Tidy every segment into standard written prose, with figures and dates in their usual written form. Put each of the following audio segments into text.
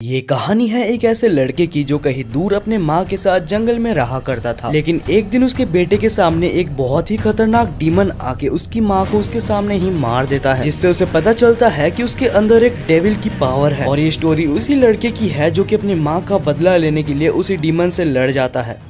ये कहानी है एक ऐसे लड़के की जो कहीं दूर अपने माँ के साथ जंगल में रहा करता था। लेकिन एक दिन उसके बेटे के सामने एक बहुत ही खतरनाक डीमन आके उसकी माँ को उसके सामने ही मार देता है, जिससे उसे पता चलता है कि उसके अंदर एक डेविल की पावर है। और ये स्टोरी उसी लड़के की है जो कि अपनी माँ का बदला लेने के लिए उसी डीमन से लड़ जाता है।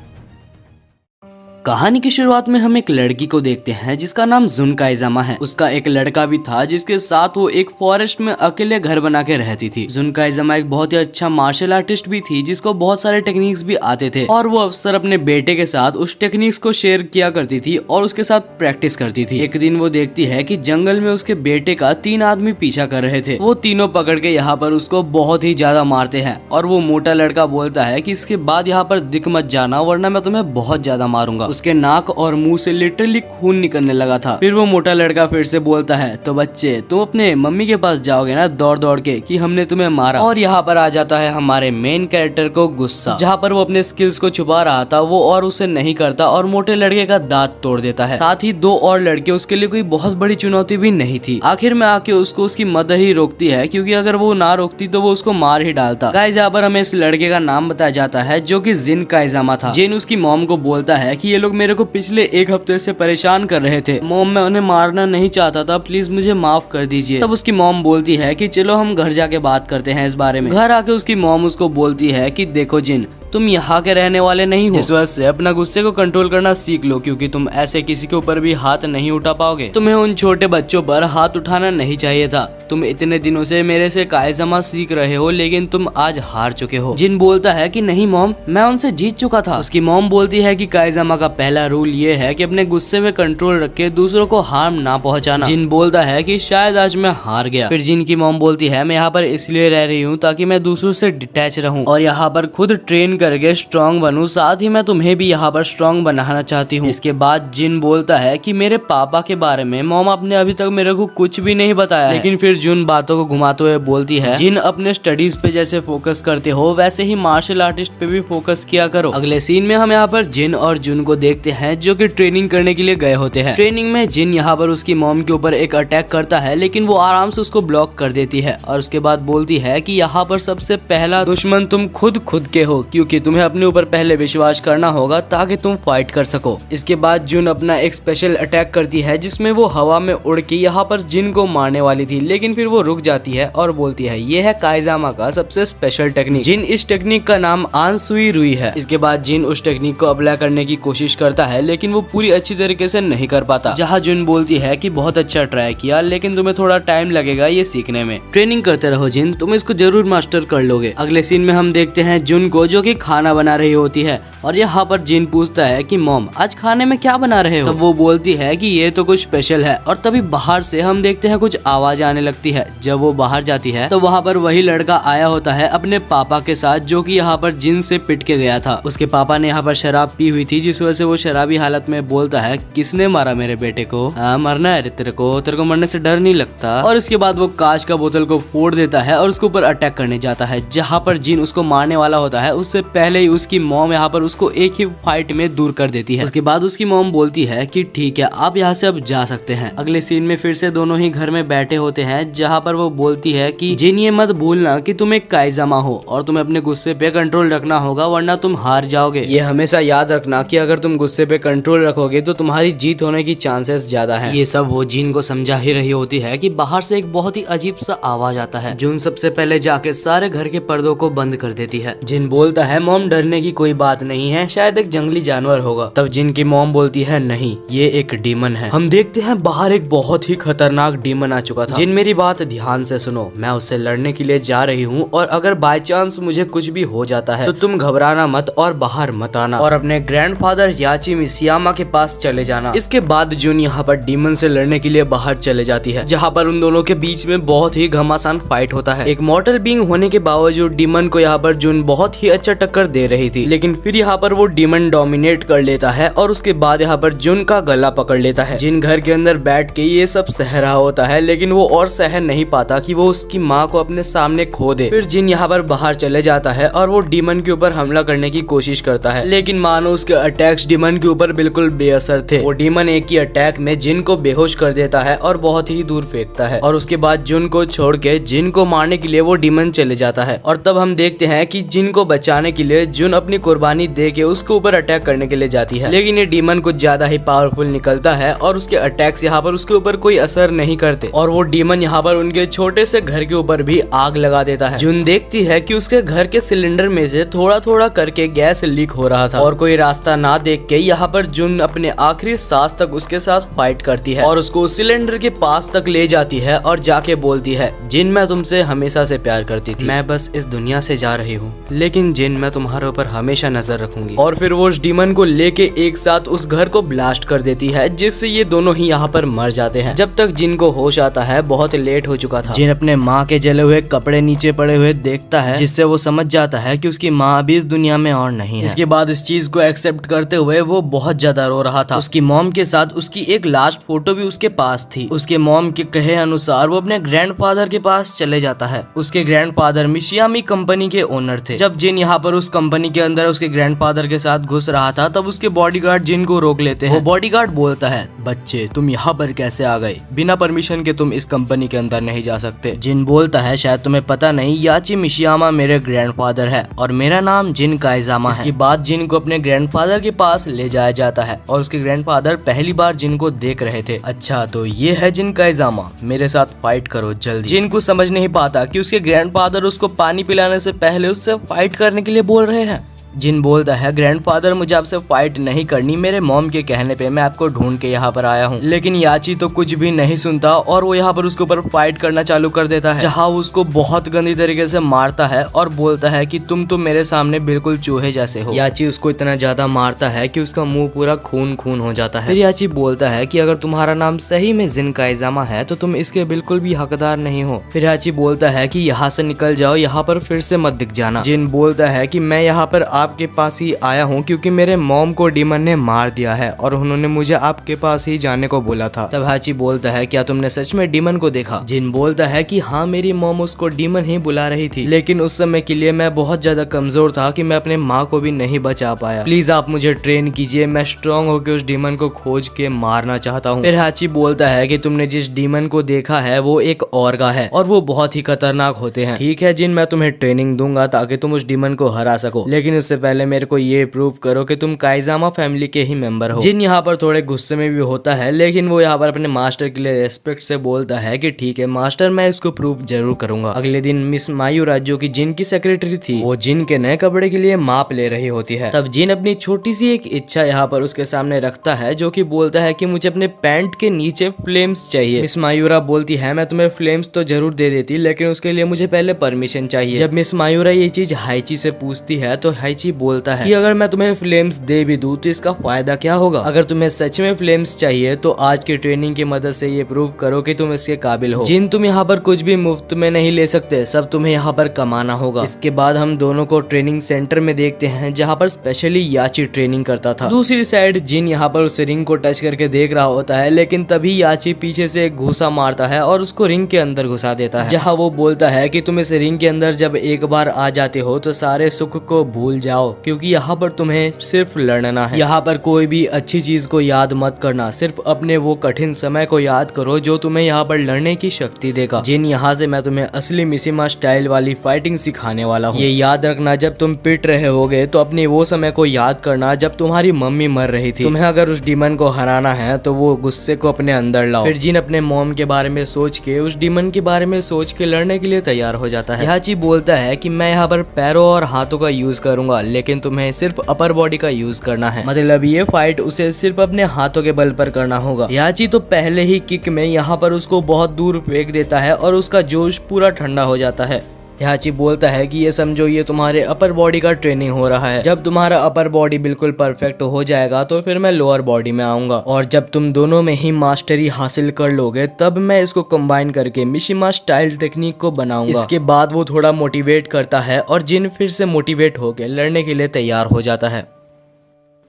कहानी की शुरुआत में हम एक लड़की को देखते हैं जिसका नाम जुन काइजामा है। उसका एक लड़का भी था जिसके साथ वो एक फॉरेस्ट में अकेले घर बना के रहती थी। जुन काइजामा एक बहुत ही अच्छा मार्शल आर्टिस्ट भी थी जिसको बहुत सारे टेक्निक्स भी आते थे और वो अक्सर अपने बेटे के साथ उस टेक्निक्स को शेयर किया करती थी और उसके साथ प्रैक्टिस करती थी। एक दिन वो देखती है कि जंगल में उसके बेटे का 3 आदमी पीछा कर रहे थे। वो तीनों पकड़ के यहाँ पर उसको बहुत ही ज्यादा मारते हैं और वो मोटा लड़का बोलता है कि इसके बाद यहाँ पर दिख मत जाना वरना मैं तुम्हें बहुत ज्यादा मारूंगा। उसके नाक और मुंह से लिटरली खून निकलने लगा था। फिर वो मोटा लड़का फिर से बोलता है, तो बच्चे तुम अपने मम्मी के पास जाओगे ना दौड़ दौड़ के कि हमने तुम्हें मारा। और यहाँ पर आ जाता है हमारे मेन कैरेक्टर को गुस्सा। जहाँ पर वो अपने स्किल्स को छुपा रहा था वो और उसे नहीं करता और मोटे लड़के का दांत तोड़ देता है। साथ ही 2 और लड़के उसके लिए कोई बहुत बड़ी चुनौती भी नहीं थी। आखिर में आके उसको उसकी मदर ही रोकती है क्योंकि अगर वो ना रोकती तो वो उसको मार ही डालता। गाइस यहाँ पर हमें इस लड़के का नाम बताया जाता है जो कि जिन काइजामा था। जिन उसकी मॉम को बोलता है कि ये लोग मेरे को पिछले 1 हफ्ते से परेशान कर रहे थे। मॉम मैं उन्हें मारना नहीं चाहता था, प्लीज मुझे माफ कर दीजिए। तब उसकी मॉम बोलती है कि चलो हम घर जाके बात करते हैं इस बारे में। घर आके उसकी मॉम उसको बोलती है कि देखो जिन तुम यहाँ के रहने वाले नहीं हो, इस वजह से अपना गुस्से को कंट्रोल करना सीख लो क्योंकि तुम ऐसे किसी के ऊपर भी हाथ नहीं उठा पाओगे। तुम्हें उन छोटे बच्चों पर हाथ उठाना नहीं चाहिए था। तुम इतने दिनों से मेरे से काइजामा सीख रहे हो लेकिन तुम आज हार चुके हो। जिन बोलता है कि नहीं मॉम मैं उनसे जीत चुका था। उसकी मॉम बोलती है कि काइजामा का पहला रूल ये है कि अपने गुस्से में कंट्रोल रख के दूसरों को हार्म ना पहुंचाना। जिन बोलता है कि शायद आज मैं हार गया। फिर जिन की मॉम बोलती है मैं यहाँ पर इसलिए रह रही हूँ ताकि मैं दूसरों से डिटैच रहूँ और यहाँ पर खुद ट्रेन करके स्ट्रॉन्ग बनूं, साथ ही मैं तुम्हें भी यहाँ पर स्ट्रॉन्ग बनाना चाहती हूँ। इसके बाद जिन बोलता है कि मेरे पापा के बारे में मॉम आपने अभी तक मेरे को कुछ भी नहीं बताया। लेकिन फिर जुन बातों को घुमाते हुए बोलती है जिन अपने स्टडीज पे जैसे फोकस करते हो वैसे ही मार्शल आर्टिस्ट पे भी फोकस किया करो। अगले सीन में हम यहाँ पर जिन और जुन को देखते हैं जो कि ट्रेनिंग करने के लिए गए होते हैं। ट्रेनिंग में जिन यहाँ पर उसकी मॉम के ऊपर एक अटैक करता है लेकिन वो आराम से उसको ब्लॉक कर देती है और उसके बाद बोलती है कि यहाँ पर सबसे पहला दुश्मन तुम खुद के हो क्योंकि तुम्हें अपने ऊपर पहले विश्वास करना होगा ताकि तुम फाइट कर सको। इसके बाद जुन अपना एक स्पेशल अटैक करती है जिसमें वो हवा में उड़ के यहाँ पर जिन को मारने वाली थी लेकिन फिर वो रुक जाती है और बोलती है ये है काइजामा का सबसे स्पेशल टेक्निक। जिन इस टेक्निक का नाम आंसुई रुई है। इसके बाद जिन उस टेक्निक को अप्लाई करने की कोशिश करता है लेकिन वो पूरी अच्छी तरीके से नहीं कर पाता। जहाँ जुन बोलती है कि बहुत अच्छा ट्राई किया लेकिन तुम्हें थोड़ा टाइम लगेगा ये सीखने में। ट्रेनिंग करते रहो जिन, तुम इसको जरूर मास्टर कर लोगे। अगले सीन में हम देखते हैं जुन को जो कि खाना बना रही होती है और यहाँ पर जिन पूछता है कि मॉम आज खाने में क्या बना रहे हो। तब वो बोलती है कि ये तो कुछ स्पेशल है और तभी बाहर से हम देखते हैं कुछ आवाज आने लगती है। जब वो बाहर जाती है तो वहाँ पर वही लड़का आया होता है अपने पापा के साथ जो कि यहाँ पर जिन से पिट के गया था। उसके पापा ने यहाँ पर शराब पी हुई थी जिस वजह से वो शराबी हालत में बोलता है किसने मारा मेरे बेटे को? हाँ मरना है तेरे को मरने से डर नहीं लगता। और इसके बाद वो कांच का बोतल को फोड़ देता है और उसके ऊपर अटैक करने जाता है। जहाँ पर जिन उसको मारने वाला होता है उससे पहले ही उसकी मॉम यहाँ पर उसको एक ही फाइट में दूर कर देती है। उसके बाद उसकी मॉम बोलती है कि ठीक है आप यहाँ से अब जा सकते हैं। अगले सीन में फिर से दोनों ही घर में बैठे होते हैं जहाँ पर वो बोलती है कि जिन ये मत भूलना कि तुम एक काइजामा हो और तुम्हें अपने गुस्से पे कंट्रोल रखना होगा वरना तुम हार जाओगे। ये हमेशा याद रखना कि अगर तुम गुस्से पे कंट्रोल रखोगे तो तुम्हारी जीत होने की चांसेस ज्यादा है। ये सब वो जिन को समझा ही रही होती है कि बाहर से एक बहुत ही अजीब सा आवाज आता है। जुन सबसे पहले जाके सारे घर के पर्दों को बंद कर देती है। जिन बोलता है मॉम डरने की कोई बात नहीं है, शायद एक जंगली जानवर होगा। तब जिन की मॉम बोलती है नहीं ये एक डीमन है। हम देखते हैं बाहर एक बहुत ही खतरनाक डीमन आ चुका था। जिन मेरी बात ध्यान से सुनो, मैं उससे लड़ने के लिए जा रही हूँ और अगर बाय चांस मुझे कुछ भी हो जाता है तो तुम घबराना मत और बाहर मत आना और अपने ग्रैंडफादर याची मिसियामा के पास चले जाना। इसके बाद जुन यहाँ पर डीमन से लड़ने के लिए बाहर चले जाती है जहाँ पर उन दोनों के बीच में बहुत ही घमासान फाइट होता है। एक मॉर्टल बीइंग होने के बावजूद डीमन को यहाँ पर जुन बहुत ही अच्छा टक्कर दे रही थी, लेकिन फिर यहाँ पर वो डीमन डोमिनेट कर लेता है और उसके बाद यहाँ पर जुन का गला पकड़ लेता है। जिन घर के अंदर बैठ के ये सब सह रहा होता है, लेकिन वो और सह नहीं पाता कि वो उसकी माँ को अपने सामने खो दे। फिर जिन यहाँ पर बाहर चले जाता है और वो डीमन के ऊपर हमला करने की कोशिश करता है, लेकिन मानो उसके अटैक्स डीमन के ऊपर बिल्कुल बेअसर थे। वो डीमन एक ही अटैक में जिन को बेहोश कर देता है और बहुत ही दूर फेंकता है, और उसके बाद जुन को छोड़ के जिन को मारने के लिए वो डीमन चले जाता है। और तब हम देखते हैं कि जिन को बचाने के लिए जुन अपनी कुर्बानी दे के उसके ऊपर अटैक करने के लिए जाती है, लेकिन ये डीमन कुछ ज्यादा ही पावरफुल निकलता है और उसके अटैक्स यहाँ पर उसके ऊपर कोई असर नहीं करते, और वो डीमन यहाँ पर उनके छोटे से घर के ऊपर भी आग लगा देता है। जुन देखती है कि उसके घर के सिलेंडर में से थोड़ा थोड़ा करके गैस लीक हो रहा था, और कोई रास्ता ना देख के यहाँ पर जुन अपने आखिरी सांस तक उसके साथ फाइट करती है और उसको सिलेंडर के पास तक ले जाती है और जाके बोलती है, जिन मैं तुमसे हमेशा से प्यार करती थी, मैं बस इस दुनिया से जा रही हूँ, लेकिन जिन मैं तुम्हारे ऊपर हमेशा नजर रखूंगी। और फिर वो उस डीमन को लेके एक साथ उस घर को ब्लास्ट कर देती है, जिससे ये दोनों ही यहाँ पर मर जाते हैं। जब तक जिन को होश आता है बहुत लेट हो चुका था। जिन अपने माँ के जले हुए कपड़े नीचे पड़े हुए देखता है, जिससे वो समझ जाता है कि उसकी माँ अभी इस दुनिया में और नहीं है। इसके बाद इस चीज को एक्सेप्ट करते हुए वो बहुत ज्यादा रो रहा था। उसकी मॉम के साथ उसकी एक लास्ट फोटो भी उसके पास थी। उसके मॉम के कहे अनुसार वो अपने ग्रैंडफादर के पास चले जाता है। उसके ग्रैंडफादर मिशियामी कंपनी के ओनर थे। जब जिन यहाँ पर उस कंपनी के अंदर उसके ग्रैंडफादर के साथ घुस रहा था, तब उसके बॉडीगार्ड जिन को रोक लेते हैं। वो बॉडीगार्ड बोलता है, बच्चे तुम यहाँ पर कैसे आ गए? बिना परमिशन के तुम इस कंपनी के अंदर नहीं जा सकते। जिन बोलता है, शायद तुम्हें पता नहीं, याची मिशियामा मेरे ग्रैंडफादर है और मेरा नाम जिन काइजामा है। इसके बाद जिन को अपने ग्रैंडफादर के पास ले जाया जाता है और उसके ग्रैंडफादर पहली बार जिन को देख रहे थे। अच्छा तो ये है जिन काइजामा, मेरे साथ फाइट करो जल्दी। जिन को समझ नहीं पाता कि उसके ग्रैंडफादर उसको पानी पिलाने से पहले उससे फाइट करने के लिए बोल रहे हैं। जिन बोलता है, ग्रैंडफादर मुझे आपसे फाइट नहीं करनी, मेरे मॉम के कहने पे मैं आपको ढूंढ के यहाँ पर आया हूँ। लेकिन याची तो कुछ भी नहीं सुनता और वो यहाँ पर उसके ऊपर फाइट करना चालू कर देता है, जहाँ वो उसको बहुत गंदी तरीके से मारता है और बोलता है कि तुम तो मेरे सामने बिल्कुल चूहे जैसे हो। याची उसको इतना ज्यादा मारता है कि उसका मुंह पूरा खून खून हो जाता है। फिर याची बोलता है कि अगर तुम्हारा नाम सही में जिन काइजामा है तो तुम इसके बिल्कुल भी हकदार नहीं हो। फिर याची बोलता है कि यहाँ से निकल जाओ, यहाँ पर फिर से मत दिख जाना। जिन बोलता है कि मैं यहाँ पर आपके पास ही आया हूँ क्योंकि मेरे मॉम को डीमन ने मार दिया है और उन्होंने मुझे आपके पास ही जाने को बोला था। तब हाची बोलता है, क्या तुमने सच में डीमन को देखा? जिन बोलता है कि हाँ, मेरी मॉम उसको डीमन ही बुला रही थी, लेकिन उस समय के लिए मैं बहुत ज्यादा कमजोर था कि मैं अपने माँ को भी नहीं बचा पाया। प्लीज आप मुझे ट्रेन कीजिए, मैं स्ट्रॉन्ग होकर उस डीमन को खोज के मारना चाहता हूँ। फिर हाची बोलता है कि तुमने जिस डीमन को देखा है वो एक औरगा है और वो बहुत ही खतरनाक होते हैं। ठीक है जिन, मैं तुम्हें ट्रेनिंग दूंगा ताकि तुम उस डीमन को हरा सको, लेकिन उससे पहले मेरे को ये प्रूव करो कि तुम काइजामा फैमिली के ही मेंबर हो। जिन यहाँ पर थोड़े गुस्से में भी होता है, लेकिन वो यहाँ पर अपने मास्टर के लिए रेस्पेक्ट से बोलता है कि ठीक है मास्टर, मैं इसको प्रूव जरूर करूंगा। अगले दिन मिस मायूरा जो कि जिन की सेक्रेटरी थी, वो जिन के नए कपड़े के लिए माप ले रही होती है। तब जिन अपनी छोटी सी एक इच्छा यहाँ पर उसके सामने रखता है, जो कि बोलता है कि मुझे अपने पैंट के नीचे फ्लेम्स चाहिए। मिस मायूरा बोलती है, मैं तुम्हें फ्लेम्स तो जरूर दे देती, लेकिन उसके लिए मुझे पहले परमिशन चाहिए। जब मिस मायूरा ये चीज हाइची से पूछती है तो हाइची बोलता है कि अगर मैं तुम्हें फ्लेम्स दे भी दूं तो इसका फायदा क्या होगा? अगर तुम्हें सच में फ्लेम्स चाहिए तो आज की ट्रेनिंग की मदद से ये प्रूव करो कि तुम इसके काबिल हो। जिन, तुम यहाँ पर कुछ भी मुफ्त में नहीं ले सकते, सब तुम्हें यहाँ पर कमाना होगा। इसके बाद हम दोनों को ट्रेनिंग सेंटर में देखते हैं, जहाँ पर स्पेशली याची ट्रेनिंग करता था। दूसरी साइड जिन यहाँ पर उस रिंग को टच करके देख रहा होता है, लेकिन तभी याची पीछे से एक घुसा मारता है और उसको रिंग के अंदर घुसा देता है, जहाँ वो बोलता है कि तुम इस रिंग के अंदर जब एक बार आ जाते हो तो सारे सुख को भूल जाओ, क्योंकि यहाँ पर तुम्हें सिर्फ लड़ना है। यहाँ पर कोई भी अच्छी चीज को याद मत करना, सिर्फ अपने वो कठिन समय को याद करो जो तुम्हें यहाँ पर लड़ने की शक्ति देगा। जिन, यहाँ से मैं तुम्हें असली मिसिमा स्टाइल वाली फाइटिंग सिखाने वाला हूँ। ये याद रखना, जब तुम पिट रहे होगे तो अपने वो समय को याद करना जब तुम्हारी मम्मी मर रही थी। तुम्हें अगर उस डीमन को हराना है तो वो गुस्से को अपने अंदर लाओ। फिर जिन अपने मॉम के बारे में सोच के, उस डीमन के बारे में सोच के लड़ने के लिए तैयार हो जाता है। याची बोलता है कि मैं यहाँ पर पैरों और हाथों का यूज करूंगा, लेकिन तुम्हें सिर्फ अपर बॉडी का यूज करना है। मतलब ये फाइट उसे सिर्फ अपने हाथों के बल पर करना होगा। याची तो पहले ही किक में यहाँ पर उसको बहुत दूर फेंक देता है और उसका जोश पूरा ठंडा हो जाता है। याची बोलता है कि ये समझो ये तुम्हारे अपर बॉडी का ट्रेनिंग हो रहा है। जब तुम्हारा अपर बॉडी बिल्कुल परफेक्ट हो जाएगा तो फिर मैं लोअर बॉडी में आऊंगा, और जब तुम दोनों में ही मास्टरी हासिल कर लोगे तब मैं इसको कंबाइन करके मिशिमा स्टाइल टेक्निक को बनाऊंगा। इसके बाद वो थोड़ा मोटिवेट करता है और जिन फिर से मोटिवेट होकर लड़ने के लिए तैयार हो जाता है।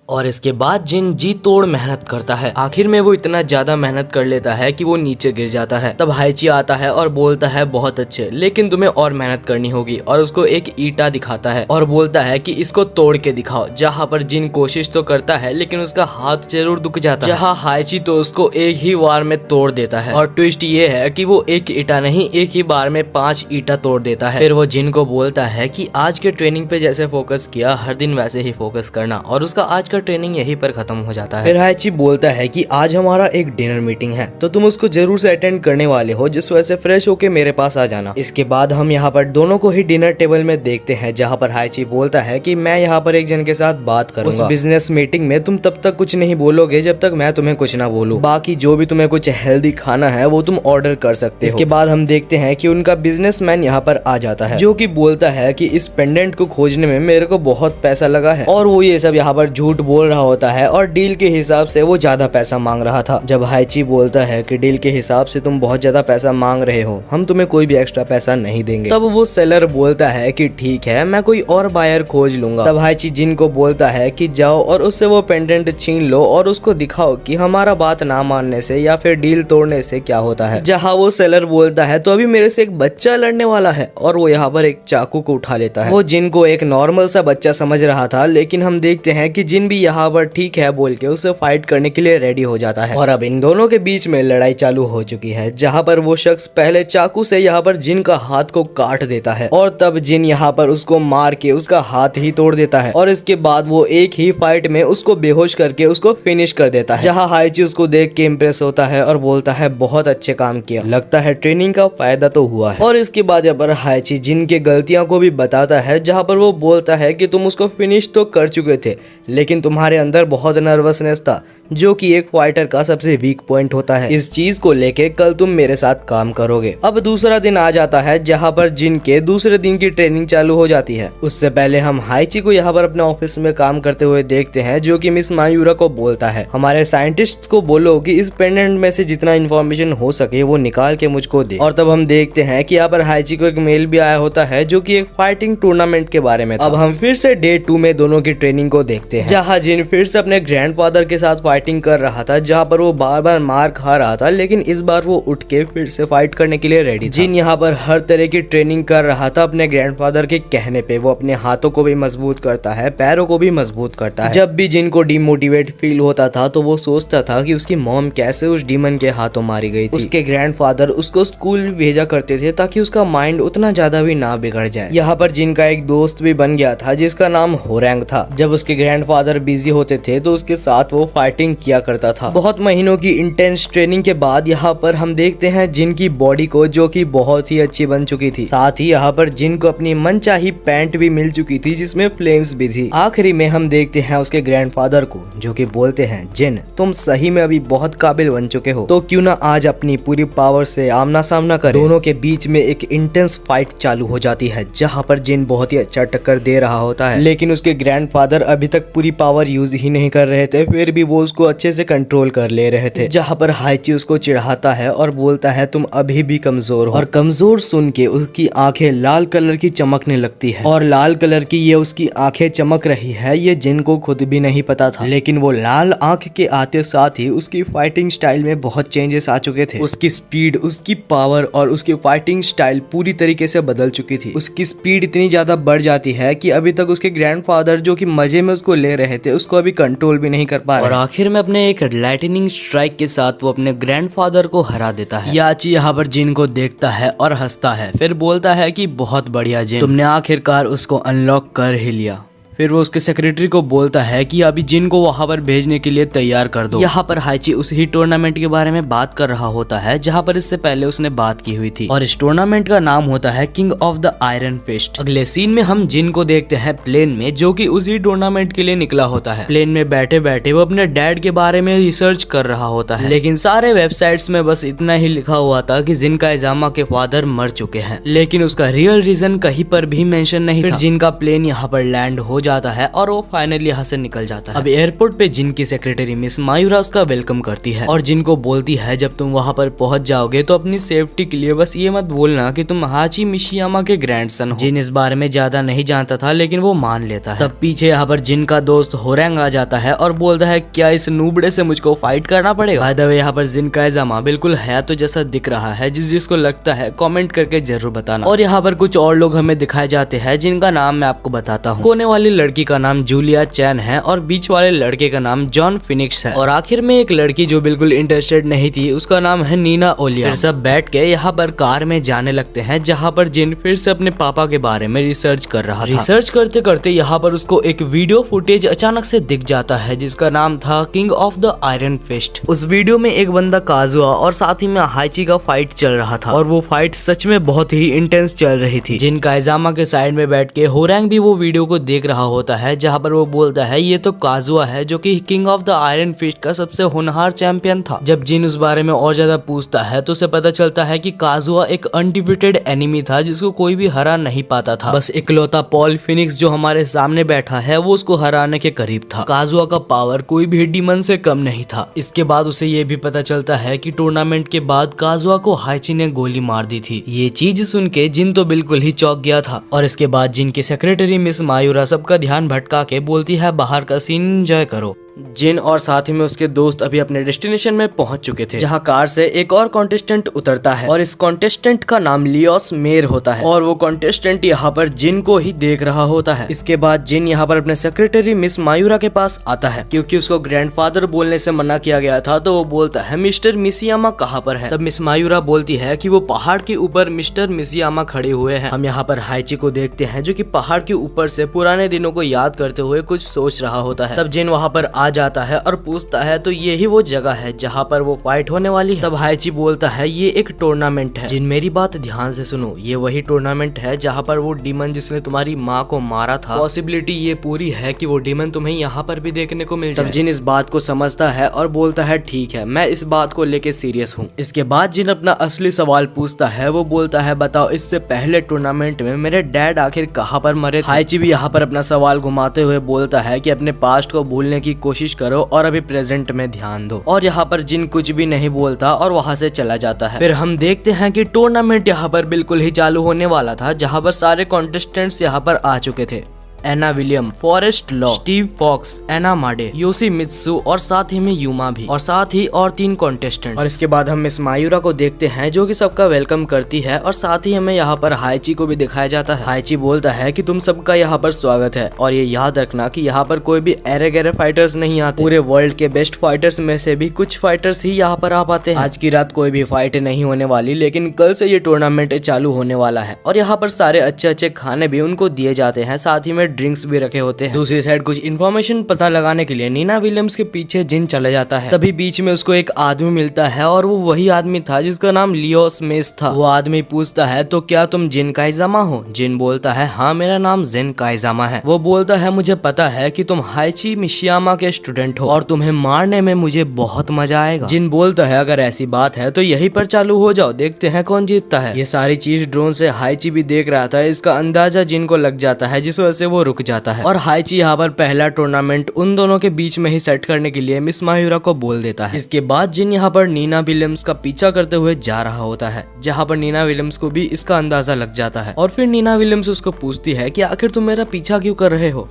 और इसके बाद जिन जी तोड़ मेहनत करता है। आखिर में वो इतना ज्यादा मेहनत कर लेता है कि वो नीचे गिर जाता है। तब हाइची आता है और बोलता है बहुत अच्छे, लेकिन तुम्हें और मेहनत करनी होगी, और उसको एक ईटा दिखाता है और बोलता है कि इसको तोड़ के दिखाओ। जहाँ पर जिन कोशिश तो करता है लेकिन उसका हाथ जरूर दुख जाता है। जहाँ हाइची तो उसको एक ही बार में तोड़ देता है, और ट्विस्ट ये है कि वो एक ईटा नहीं, एक ही बार में 5 ईटा तोड़ देता है। फिर वो जिन को बोलता है कि आज के ट्रेनिंग पे जैसे फोकस किया हर दिन वैसे ही फोकस करना, और उसका आज का ट्रेनिंग यहीं पर खत्म हो जाता है। फिर हाइची बोलता है कि आज हमारा एक डिनर मीटिंग है तो तुम उसको जरूर से अटेंड करने वाले हो, जिस वजह से फ्रेश होके मेरे पास आ जाना। इसके बाद हम यहाँ पर दोनों को ही डिनर टेबल में देखते हैं, जहाँ पर हाइची बोलता है कि मैं यहाँ पर एक जन के साथ बात करूंगा। उस बिजनेस मीटिंग में तुम तब तक कुछ नहीं बोलोगे जब तक मैं तुम्हें कुछ ना बोलूं। बाकी जो भी तुम्हें कुछ हेल्दी खाना है वो तुम ऑर्डर कर सकते हो। इसके बाद हम देखते हैं कि उनका बिजनेसमैन यहाँ पर आ जाता है, जो कि बोलता है कि इस पेंडेंट को खोजने में मेरे को बहुत पैसा लगा है, और वो ये सब यहाँ पर झूठ बोल रहा होता है और डील के हिसाब से वो ज्यादा पैसा मांग रहा था। जब हाइची बोलता है कि डील के हिसाब से तुम बहुत ज्यादा पैसा मांग रहे हो, हम तुम्हें कोई भी एक्स्ट्रा पैसा नहीं देंगे। तब वो सेलर बोलता है कि ठीक है, मैं कोई और बायर खोज लूंगा। तब हाइची जिन को बोलता है कि जाओ और उससे वो पेंडेंट छीन लो और उसको दिखाओ कि हमारा बात ना मानने से या फिर डील तोड़ने से क्या होता है। जहाँ वो सेलर बोलता है तो अभी मेरे से एक बच्चा लड़ने वाला है, और वो यहाँ पर एक चाकू को उठा लेता है। वो जिन को एक नॉर्मल सा बच्चा समझ रहा था, लेकिन हम देखते हैं कि जिन भी यहाँ पर ठीक है बोल के उसे फाइट करने के लिए रेडी हो जाता है। और अब इन दोनों के बीच में लड़ाई चालू हो चुकी है, जहाँ पर वो शख्स पहले चाकू से यहाँ पर जिन का हाथ को काट देता है, और तब जिन यहाँ पर उसको मार के उसका हाथ ही तोड़ देता है, और इसके बाद वो एक ही फाइट में उसको बेहोश करके उसको फिनिश कर देता है। जहाँ हाइची उसको देख के इम्प्रेस होता है और बोलता है बहुत अच्छे काम किया, लगता है ट्रेनिंग का फायदा तो हुआ है। और इसके बाद यहाँ पर हाइची जिन के गलतियां को भी बताता है, जहाँ पर वो बोलता है कि तुम उसको फिनिश तो कर चुके थे, लेकिन तुम्हारे अंदर बहुत नर्वसनेस था, जो कि एक फाइटर का सबसे वीक पॉइंट होता है। इस चीज को लेके कल तुम मेरे साथ काम करोगे। अब दूसरा दिन आ जाता है, जहाँ पर जिन के दूसरे दिन की ट्रेनिंग चालू हो जाती है। उससे पहले हम हाइची को यहाँ पर अपने ऑफिस में काम करते हुए देखते हैं, जो कि मिस मायूरा को बोलता है हमारे साइंटिस्ट को बोलो कि इस पेंडेंट में से जितना इन्फॉर्मेशन हो सके वो निकाल के मुझको दे। और तब हम देखते हैं कि यहाँ पर हाइची को एक मेल भी आया होता है, जो कि एक फाइटिंग टूर्नामेंट के बारे में था। अब हम फिर से डे 2 में दोनों की ट्रेनिंग को देखते हैं, जहाँ जिन फिर से अपने ग्रैंडफादर के साथ फाइटिंग कर रहा था, जहाँ पर वो बार बार मार खा रहा था, लेकिन इस बार वो उठ के फिर से फाइट करने के लिए रेडी था। जिन यहाँ पर हर तरह की ट्रेनिंग कर रहा था अपने ग्रैंडफादर के कहने पे। वो अपने हाथों को भी मजबूत करता है, पैरों को भी मजबूत करता है। जब भी जिन को डिमोटिवेट फील होता था तो वो सोचता था कि उसकी मॉम कैसे उस डीमन के हाथों मारी गई थी। उसके ग्रैंडफादर उसको स्कूल भी भेजा करते थे ताकि उसका माइंड उतना ज्यादा भी ना बिगड़ जाए। यहाँ पर जिन का एक दोस्त भी बन गया था, जिसका नाम होरैंग था। जब उसके ग्रैंडफादर बिजी होते थे तो उसके साथ वो फाइटिंग किया करता था। बहुत महीनों की इंटेंस ट्रेनिंग के बाद यहाँ पर हम देखते हैं जिन की बॉडी को, जो कि बहुत ही अच्छी बन चुकी थी। साथ ही यहाँ पर जिन को अपनी मनचाही पैंट भी मिल चुकी थी, जिसमें फ्लेम्स भी थी। आखिरी में हम देखते हैं उसके ग्रैंडफादर को, जो कि बोलते हैं जिन तुम सही में अभी बहुत काबिल बन चुके हो, तो क्यों ना आज अपनी पूरी पावर से आमना सामना करें। दोनों के बीच में एक इंटेंस फाइट चालू हो जाती है, जहाँ पर जिन बहुत ही अच्छा टक्कर दे रहा होता है, लेकिन उसके ग्रैंडफादर अभी तक पूरी पावर यूज ही नहीं कर रहे थे, फिर भी वो उसको अच्छे से कंट्रोल कर ले रहे थे। जहाँ पर हाइची उसको चिढ़ाता है और बोलता है तुम अभी भी कमजोर हो। और कमजोर सुन के उसकी आंखें लाल कलर की चमकने लगती है, और लाल कलर की ये उसकी आंखें चमक रही है ये जिन को खुद भी नहीं पता था। लेकिन वो लाल आंख के आते साथ ही उसकी फाइटिंग स्टाइल में बहुत चेंजेस आ चुके थे। उसकी स्पीड, उसकी पावर और उसकी फाइटिंग स्टाइल पूरी तरीके से बदल चुकी थी। उसकी स्पीड इतनी ज्यादा बढ़ जाती है कि अभी तक उसके ग्रैंडफादर, जो कि मजे में उसको ले रहे थे, उसको अभी कंट्रोल भी नहीं कर पा रहे। और आखिर में अपने एक लाइटनिंग स्ट्राइक के साथ वो अपने ग्रैंडफादर को हरा देता है। याची यहाँ पर जिन को देखता है और हंसता है, फिर बोलता है कि बहुत बढ़िया जिन, तुमने आखिरकार उसको अनलॉक कर ही लिया। फिर वो उसके सेक्रेटरी को बोलता है कि अभी जिन को वहां पर भेजने के लिए तैयार कर दो। यहाँ पर हाइची उस ही टूर्नामेंट के बारे में बात कर रहा होता है जहाँ पर इससे पहले उसने बात की हुई थी, और इस टूर्नामेंट का नाम होता है king of the iron fist. अगले सीन में हम जिन को देखते हैं प्लेन में, जो कि उसी टूर्नामेंट के लिए निकला होता है। प्लेन में बैठे बैठे वो अपने डैड के बारे में रिसर्च कर रहा होता है, लेकिन सारे वेबसाइट्स में बस इतना ही लिखा हुआ था कि जिन काइजामा के फादर मर चुके हैं, लेकिन उसका रियल रीजन कहीं पर भी मेंशन नहीं था। जिन का प्लेन यहाँ पर लैंड हो जाता है और वो फाइनली यहाँ से निकल जाता है। अब एयरपोर्ट पे जिन की सेक्रेटरी मिस मायूरा उसका वेलकम करती है और जिन को बोलती है जब तुम वहाँ पर पहुंच जाओगे तो अपनी सेफ्टी के लिए बस ये मत बोलना कि तुम हाची मिशियामा के ग्रैंडसन हो। जिन इस बारे में ज्यादा नहीं जानता था, लेकिन वो मान लेता है। तब पीछे यहाँ पर जिन का दोस्त होरैंग आ जाता है और बोलता है क्या इस नूबड़े से मुझको फाइट करना पड़ेगा। बाय द वे यहाँ पर जिन काइजामा बिल्कुल हयातो जैसा दिख रहा है, जिसको लगता है कमेंट करके जरूर बताना। और यहाँ पर कुछ और लोग हमें दिखाए जाते हैं जिनका नाम मैं आपको बताता हूँ। कोने वाली लड़की का नाम जूलिया चैन है और बीच वाले लड़के का नाम जॉन फिनिक्स है, और आखिर में एक लड़की जो बिल्कुल इंटरेस्टेड नहीं थी, उसका नाम है नीना ओलिया। फिर सब बैठ के यहाँ पर कार में जाने लगते हैं जहाँ पर जिन फिर से अपने पापा के बारे में रिसर्च कर रहा था। रिसर्च करते करते यहाँ पर उसको एक वीडियो फुटेज अचानक से दिख जाता है जिसका नाम था king of the iron fist. उस वीडियो में एक बंदा काजुआ और साथ ही में हाइची का फाइट चल रहा था, और वो फाइट सच में बहुत ही इंटेंस चल रही थी। जिन काइजामा के साइड में बैठ के होरैंग भी वो वीडियो को देख रहा होता है जहाँ पर वो बोलता है ये तो काजुआ है जो कि king of the iron fist का सबसे होनहार चैंपियन था। जब जिन उस बारे में और ज्यादा पूछता है तो उसे पता चलता है कि काजुआ एक अनडिफिटेड एनिमी था जिसको कोई भी हरा नहीं पाता था। बस इकलौता पॉल फिनिक्स जो हमारे सामने बैठा है वो उसको हराने के करीब था। काजुआ का पावर कोई भी डीमन से कम नहीं था। इसके बाद उसे ये भी पता चलता है कि टूर्नामेंट के बाद काजुआ को हाइची ने गोली मार दी थी। ये चीज सुन के जिन तो बिल्कुल ही चौंक गया था, और इसके बाद जिन की सेक्रेटरी मिस मायूरा सबका ध्यान भटका के बोलती है बाहर का सीन एंजॉय करो। जिन और साथ ही में उसके दोस्त अभी अपने डेस्टिनेशन में पहुंच चुके थे, जहां कार से एक और कॉन्टेस्टेंट उतरता है और इस कॉन्टेस्टेंट का नाम लियोस मेर होता है, और वो कॉन्टेस्टेंट यहाँ पर जिन को ही देख रहा होता है। इसके बाद जिन यहाँ पर अपने सेक्रेटरी मिस मायूरा के पास आता है, क्योंकि उसको ग्रैंडफादर बोलने से मना किया गया था, तो वो बोलता है मिस्टर मिसियामा कहाँ पर है। तब मिस मायूरा बोलती है कि वो पहाड़ के ऊपर मिस्टर मिसियामा खड़े हुए हैं। हम यहाँ पर हाइची को देखते हैं जो कि पहाड़ के ऊपर से पुराने दिनों को याद करते हुए कुछ सोच रहा होता है। तब जिन वहाँ पर आ जाता है और पूछता है तो यही वो जगह है जहाँ पर वो फाइट होने वाली है। तब हाइची बोलता है ये एक टूर्नामेंट है। जिन मेरी बात ध्यान से सुनो, ये वही टूर्नामेंट है जहाँ पर वो डीमन जिसने तुम्हारी माँ को मारा था, पॉसिबिलिटी ये पूरी है कि वो डीमन तुम्हें यहाँ पर भी देखने को मिल जाए। तब जिन इस बात को समझता है और बोलता है ठीक है, मैं इस बात को लेके सीरियस हूँ। इसके बाद जिन अपना असली सवाल पूछता है, वो बोलता है बताओ इससे पहले टूर्नामेंट में मेरे डैड आखिर कहाँ पर मरे थे। हाइची भी यहाँ पर अपना सवाल घुमाते हुए बोलता है कि अपने पास्ट को भूलने की कोशिश करो और अभी प्रेजेंट में ध्यान दो। और यहाँ पर जिन कुछ भी नहीं बोलता और वहाँ से चला जाता है। फिर हम देखते हैं कि टूर्नामेंट यहाँ पर बिल्कुल ही चालू होने वाला था, जहाँ पर सारे कॉन्टेस्टेंट्स यहाँ पर आ चुके थे। Anna William, Forest Law, Steve Fox, Anna Made, Yoshimitsu और साथ ही में यूमा भी, और साथ ही और 3 कॉन्टेस्टेंट्स। और इसके बाद हम मिस मायूरा को देखते हैं जो कि सबका वेलकम करती है, और साथ ही हमें यहाँ पर हाइची को भी दिखाया जाता है। हाइची बोलता है कि तुम सबका यहाँ पर स्वागत है, और ये याद रखना कि यहाँ पर कोई भी एरे गहरे फाइटर्स नहीं आते। पूरे वर्ल्ड के बेस्ट फाइटर्स में से भी कुछ फाइटर्स ही यहाँ पर आ पाते हैं। आज की रात कोई भी फाइट नहीं होने वाली, लेकिन कल से ये टूर्नामेंट चालू होने वाला है, और यहाँ पर सारे अच्छे अच्छे खाने भी उनको दिए जाते हैं, साथ ही में ड्रिंक्स भी रखे होते हैं। दूसरी साइड कुछ इन्फॉर्मेशन पता लगाने के लिए नीना विलियम्स के पीछे जिन चला जाता है। तभी बीच में उसको एक आदमी मिलता है, और वो वही आदमी था जिसका नाम लियोस मेस था। वो आदमी पूछता है तो क्या तुम जिन काइजामा हो। जिन बोलता है हाँ मेरा नाम जिन काइजामा है। वो बोलता है मुझे पता है कि तुम हाइची मिशियामा के स्टूडेंट हो और तुम्हें मारने में मुझे बहुत मजा आएगा। जिन बोलता है अगर ऐसी बात है तो यहीं पर चालू हो जाओ, देखते हैं कौन जीतता है। ये सारी चीज ड्रोन से हाइची भी देख रहा था, इसका अंदाजा जिन को लग जाता है, जिस वजह से वो रुक जाता है। और हाइची यहाँ पर पहला टूर्नामेंट उन दोनों के बीच में ही सेट करने के लिए मिस मायूरा को बोल देता है। इसके बाद जिन यहाँ पर नीना विलियम्स का पीछा करते हुए जा रहा होता है, जहाँ पर नीना विलियम्स को भी इसका अंदाजा लग जाता है। और फिर नीना विलियम्स उसको पूछती है कि आखिर तुम मेरा पीछा क्यों कर रहे हो।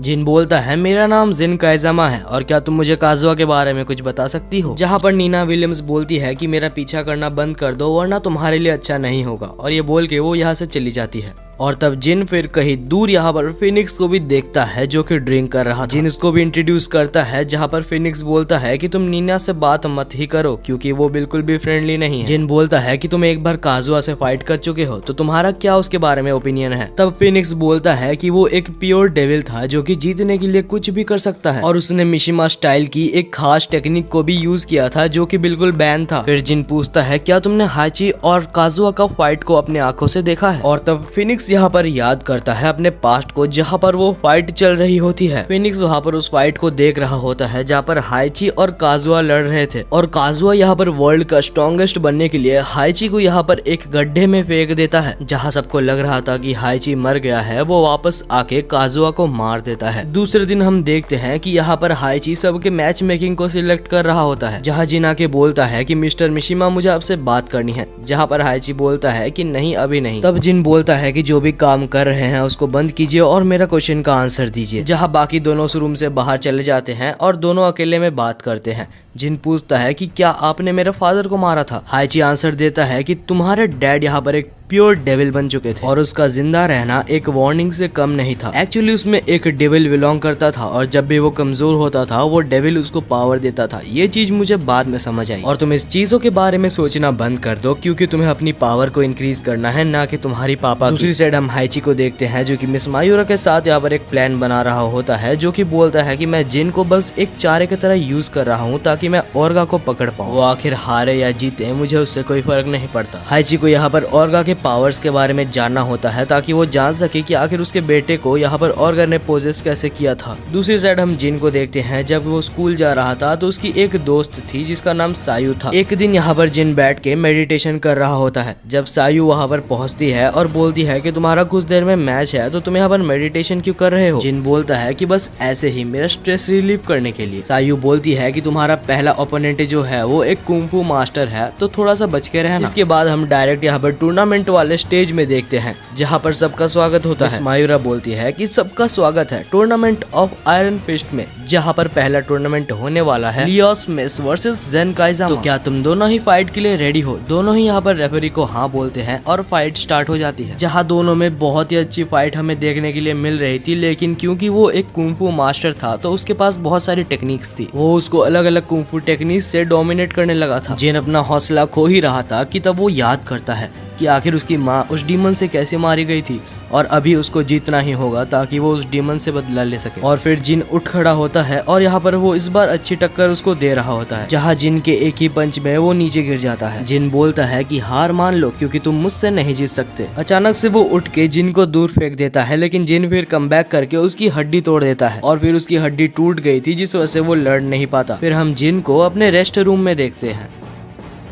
जिन बोलता है मेरा नाम जिन काइजामा है, और क्या तुम मुझे काजुआ के बारे में कुछ बता सकती हो। जहाँ पर नीना विलियम्स बोलती है कि मेरा पीछा करना बंद कर दो वरना तुम्हारे लिए अच्छा नहीं होगा, और ये बोल के वो यहाँ से चली जाती है। और तब जिन फिर कहीं दूर यहाँ पर फिनिक्स को भी देखता है जो कि ड्रिंक कर रहा था। जिन उसको भी इंट्रोड्यूस करता है, जहाँ पर फिनिक्स बोलता है कि तुम नीना से बात मत ही करो क्योंकि वो बिल्कुल भी फ्रेंडली नहीं है। जिन बोलता है कि तुम एक बार काजुआ से फाइट कर चुके हो तो तुम्हारा क्या उसके बारे में ओपिनियन है। तब फिनिक्स बोलता है कि वो एक प्योर डेविल था जो कि जीतने के लिए कुछ भी कर सकता है और उसने मिशिमा स्टाइल की एक खास टेक्निक को भी यूज किया था जो कि बिल्कुल बैन था। फिर जिन पूछता है क्या तुमने हाइची और काजुआ का फाइट को अपने आंखों से देखा है, और तब फिनिक्स यहाँ पर याद करता है अपने पास्ट को जहाँ पर वो फाइट चल रही होती है। फिनिक्स वहाँ पर उस फाइट को देख रहा होता है जहाँ पर हाइची और काजुआ लड़ रहे थे और काजुआ यहाँ पर वर्ल्ड का स्ट्रॉन्गेस्ट बनने के लिए हाइची को यहाँ पर एक गड्ढे में फेंक देता है। जहाँ सबको लग रहा था कि हाइची मर गया है, वो वापस आके काजुआ को मार देता है। दूसरे दिन हम देखते हैं कि यहाँ पर हाइची सबके मैच मेकिंग को सिलेक्ट कर रहा होता है, जहाँ जिन आके बोलता है कि मिस्टर मिशिमा मुझे आपसे बात करनी है, जहाँ पर हाइची बोलता है कि नहीं अभी नहीं। तब जिन बोलता है कि जो भी काम कर रहे हैं उसको बंद कीजिए और मेरा क्वेश्चन का आंसर दीजिए। जहाँ बाकी दोनों उस रूम से बाहर चले जाते हैं और दोनों अकेले में बात करते हैं। जिन पूछता है कि क्या आपने मेरे फादर को मारा था। हाइची आंसर देता है कि तुम्हारे डैड यहाँ पर एक प्योर डेविल बन चुके थे और उसका जिंदा रहना एक वार्निंग से कम नहीं था। एक्चुअली उसमें एक डेविल बिलोंग करता था और जब भी वो कमजोर होता था वो डेविल उसको पावर देता था। ये चीज मुझे बाद में समझ आई और तुम इस चीजों के बारे में सोचना बंद कर दो क्योंकि तुम्हें अपनी पावर को इंक्रीज करना है, ना कि तुम्हारी पापा। दूसरी साइड हम हाइची को देखते हैं जो कि मिस मायूरा के साथ यहाँ पर एक प्लान बना रहा होता है, जो कि बोलता है कि मैं जिन को बस एक चारे की तरह यूज कर रहा हूँ ताकि मैं ओर्गा को पकड़ पाऊँ। वो आखिर हारे या जीते मुझे उससे कोई फर्क नहीं पड़ता। हाइची को यहाँ पर ओर्गा के पावर्स के बारे में जानना होता है ताकि वो जान सके कि आखिर उसके बेटे को यहाँ पर ओर्गा ने पोजेस कैसे किया था। दूसरी साइड हम जिन को देखते हैं जब वो स्कूल जा रहा था तो उसकी एक दोस्त थी जिसका नाम सायु था। एक दिन यहाँ पर जिन बैठ के मेडिटेशन कर रहा होता है जब सायु वहाँ पर पहुँचती है और बोलती है कि तुम्हारा कुछ देर में मैच है तो तुम यहाँ पर मेडिटेशन क्यों कर रहे हो। जिन बोलता है कि बस ऐसे ही मेरा स्ट्रेस रिलीव करने के लिए। सायु बोलती है कि तुम्हारा पहला ओपोनेंट जो है वो एक कुंफू मास्टर है तो थोड़ा सा बच के रहना। इसके बाद हम डायरेक्ट यहाँ पर टूर्नामेंट वाले स्टेज में देखते हैं जहाँ पर सबका स्वागत होता है। मायूरा बोलती है कि सबका स्वागत है टूर्नामेंट ऑफ आयरन फिस्ट में, जहाँ पर पहला टूर्नामेंट होने वाला है लियोस मेस वर्सेस जेन काइजामा। तो क्या तुम दोनों ही फाइट के लिए रेडी हो। दोनों ही यहाँ पर रेफरी को हाँ बोलते हैं और फाइट स्टार्ट हो जाती है, जहाँ दोनों में बहुत ही अच्छी फाइट हमें देखने के लिए मिल रही थी। लेकिन क्योंकि वो एक कुंफू मास्टर था तो उसके पास बहुत सारी टेक्निक्स थी, वो उसको अलग अलग कुंफू टेक्निक्स से डोमिनेट करने लगा था। जिन अपना हौसला खो ही रहा था कि तब वो याद करता है कि आखिर उसकी माँ उस डीमन से कैसे मारी गई थी और अभी उसको जीतना ही होगा ताकि वो उस डीमन से बदला ले सके। और फिर जिन उठ खड़ा होता है और यहाँ पर वो इस बार अच्छी टक्कर उसको दे रहा होता है, जहाँ जिन के एक ही पंच में वो नीचे गिर जाता है। जिन बोलता है कि हार मान लो क्योंकि तुम मुझसे नहीं जीत सकते। अचानक से वो उठ के जिन को दूर फेंक देता है, लेकिन जिन फिर कमबैक करके उसकी हड्डी तोड़ देता है और फिर उसकी हड्डी टूट गई थी जिस वजह से वो लड़ नहीं पाता। फिर हम जिन को अपने रेस्ट रूम में देखते हैं।